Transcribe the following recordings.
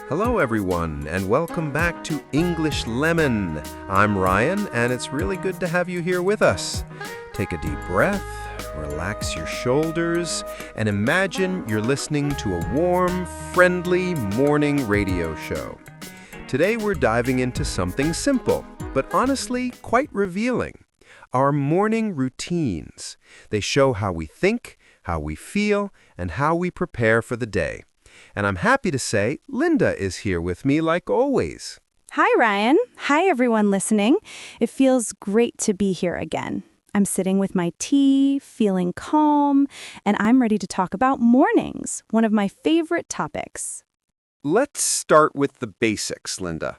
Hello, everyone, and welcome back to English Lemon. I'm Ryan, and it's really good to have you here with us. Take a deep breath, relax your shoulders, and imagine you're listening to a warm, friendly morning radio show. Today, we're diving into something simple, but honestly quite revealing. Our morning routines. They show how we think, how we feel, and how we prepare for the day. And I'm happy to say Linda is here with me like always. Hi, Ryan. Hi, everyone listening. It feels great to be here again. I'm sitting with my tea, feeling calm, and I'm ready to talk about mornings, one of my favorite topics. Let's start with the basics, Linda.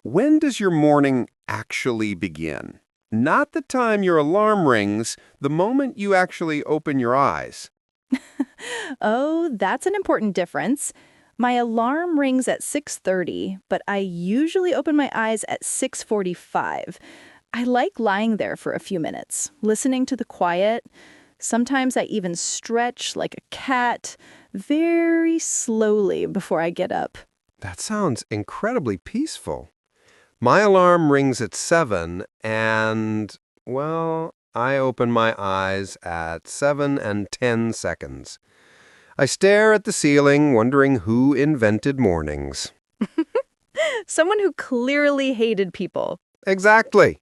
When does your morning actually begin? Not the time your alarm rings, the moment you actually open your eyes. Oh, that's an important difference. My alarm rings at 6:30, but I usually open my eyes at 6:45. I like lying there for a few minutes, listening to the quiet. Sometimes I even stretch like a cat, very slowly before I get up. That sounds incredibly peaceful. My alarm rings at 7 and, well, I open my eyes at 7 and 10 seconds. I stare at the ceiling, wondering who invented mornings. Someone who clearly hated people. Exactly.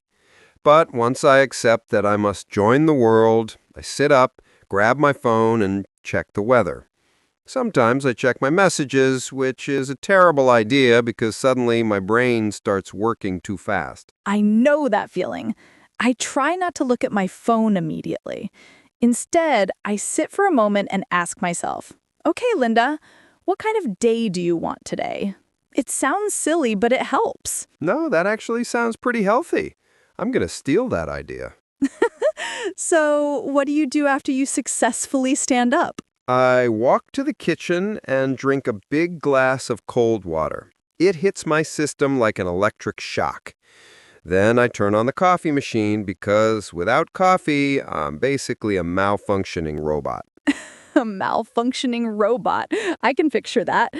But once I accept that I must join the world, I sit up, grab my phone, and check the weather. Sometimes I check my messages, which is a terrible idea because suddenly my brain starts working too fast. I know that feeling. I try not to look at my phone immediately. Instead, I sit for a moment and ask myself, okay, Linda, what kind of day do you want today? It sounds silly, but it helps. No, that actually sounds pretty healthy. I'm going to steal that idea. So, what do you do after you successfully stand up? I walk to the kitchen and drink a big glass of cold water. It hits my system like an electric shock. Then I turn on the coffee machine because without coffee, I'm basically a malfunctioning robot. A malfunctioning robot. I can picture that.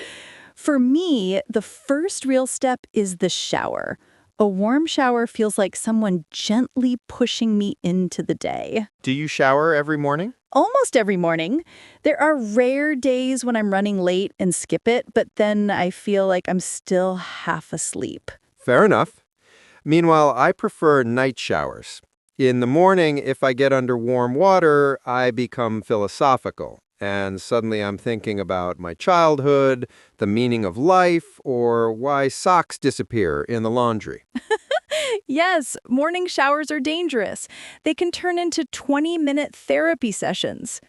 For me, the first real step is the shower. A warm shower feels like someone gently pushing me into the day. Do you shower every morning? Almost every morning. There are rare days when I'm running late and skip it, but then I feel like I'm still half asleep. Fair enough. Meanwhile, I prefer night showers. In the morning, if I get under warm water, I become philosophical. And suddenly I'm thinking about my childhood, the meaning of life, or why socks disappear in the laundry. Yes, morning showers are dangerous. They can turn into 20-minute therapy sessions.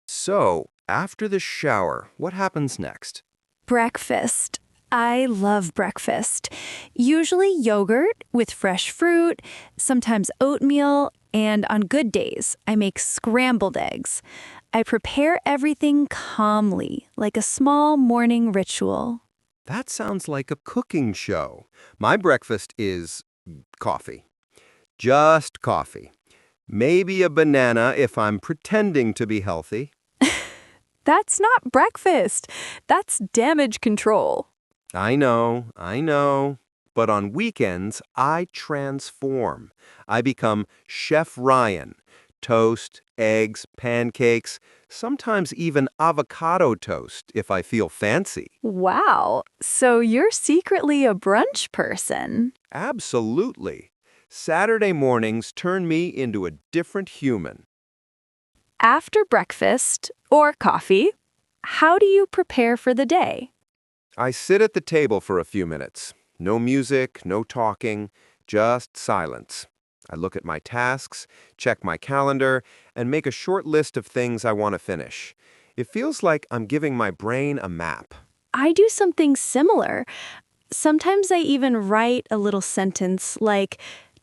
So, after the shower, what happens next? Breakfast. I love breakfast. Usually yogurt with fresh fruit, sometimes oatmeal, and on good days, I make scrambled eggs. I prepare everything calmly, like a small morning ritual. That sounds like a cooking show. My breakfast is coffee. Just coffee. Maybe a banana if I'm pretending to be healthy. That's not breakfast. That's damage control. I know. But on weekends, I transform. I become Chef Ryan. Toast, eggs, pancakes, sometimes even avocado toast if I feel fancy. Wow, so you're secretly a brunch person. Absolutely. Saturday mornings turn me into a different human. After breakfast, or coffee, how do you prepare for the day? I sit at the table for a few minutes. No music, no talking, just silence. I look at my tasks, check my calendar, and make a short list of things I want to finish. It feels like I'm giving my brain a map. I do something similar. Sometimes I even write a little sentence like,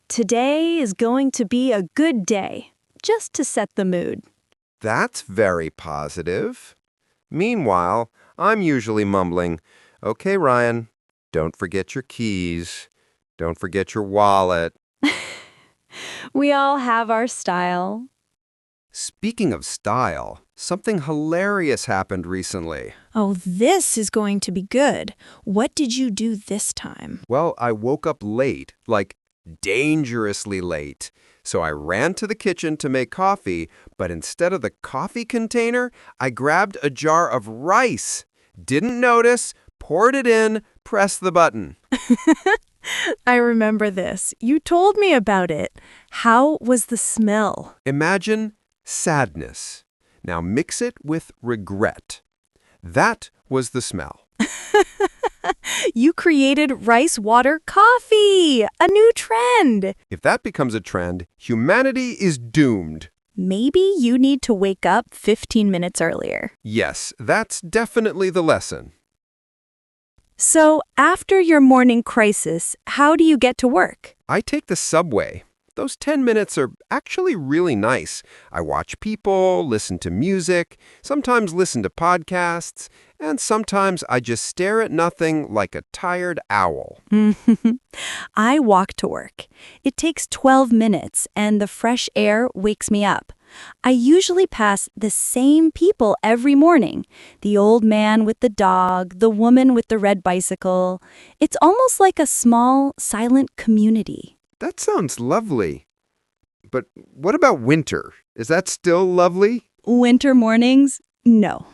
today is going to be a good day, just to set the mood. That's very positive. Meanwhile, I'm usually mumbling, okay, Ryan, don't forget your keys. Don't forget your wallet. We all have our style. Speaking of style, something hilarious happened recently. Oh, this is going to be good. What did you do this time? Well, I woke up late, like dangerously late. So I ran to the kitchen to make coffee, but instead of the coffee container, I grabbed a jar of rice. Didn't notice, poured it in, pressed the button. I remember this. You told me about it. How was the smell? Imagine sadness. Now mix it with regret. That was the smell. You created rice water coffee, a new trend. If that becomes a trend, humanity is doomed. Maybe you need to wake up 15 minutes earlier. Yes, that's definitely the lesson. So, after your morning crisis, how do you get to work? I take the subway. Those 10 minutes are actually really nice. I watch people, listen to music, sometimes listen to podcasts, and sometimes I just stare at nothing like a tired owl. I walk to work. It takes 12 minutes, and the fresh air wakes me up. I usually pass the same people every morning. The old man with the dog, the woman with the red bicycle. It's almost like a small, silent community. That sounds lovely. But what about winter? Is that still lovely? Winter mornings? No.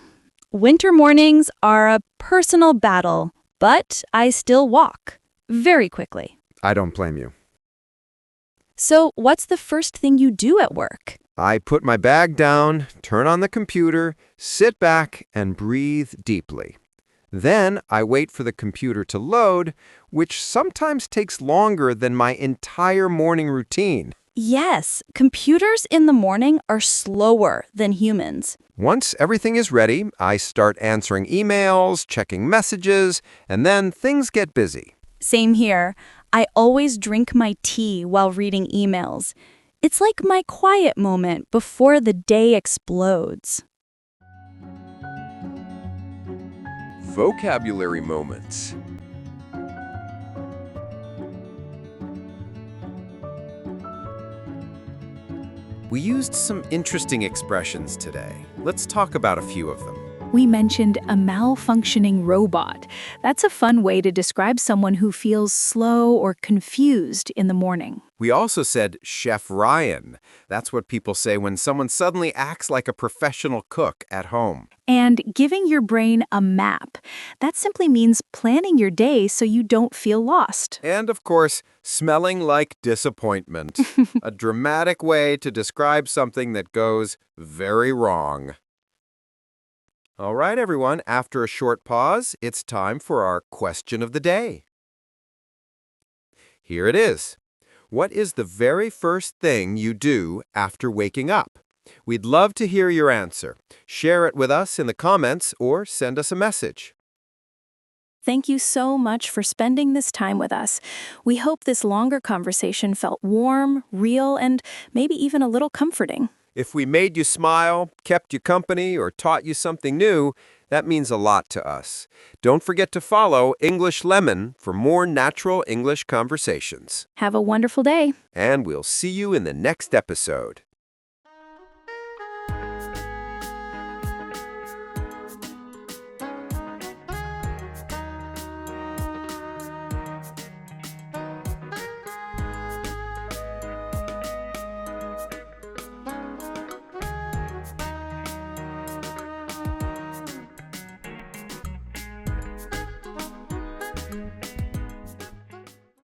Winter mornings are a personal battle, but I still walk. Very quickly. I don't blame you. So, what's the first thing you do at work? I put my bag down, turn on the computer, sit back, and breathe deeply. Then I wait for the computer to load, which sometimes takes longer than my entire morning routine. Yes, computers in the morning are slower than humans. Once everything is ready, I start answering emails, checking messages, and then things get busy. Same here. I always drink my tea while reading emails. It's like my quiet moment before the day explodes. Vocabulary moments. We used some interesting expressions today. Let's talk about a few of them. We mentioned a malfunctioning robot. That's a fun way to describe someone who feels slow or confused in the morning. We also said Chef Ryan. That's what people say when someone suddenly acts like a professional cook at home. And giving your brain a map. That simply means planning your day so you don't feel lost. And of course, smelling like disappointment. A dramatic way to describe something that goes very wrong. All right, everyone, after a short pause, it's time for our question of the day. Here it is. What is the very first thing you do after waking up? We'd love to hear your answer. Share it with us in the comments or send us a message. Thank you so much for spending this time with us. We hope this longer conversation felt warm, real, and maybe even a little comforting. If we made you smile, kept you company, or taught you something new, that means a lot to us. Don't forget to follow English Lemon for more natural English conversations. Have a wonderful day. And we'll see you in the next episode.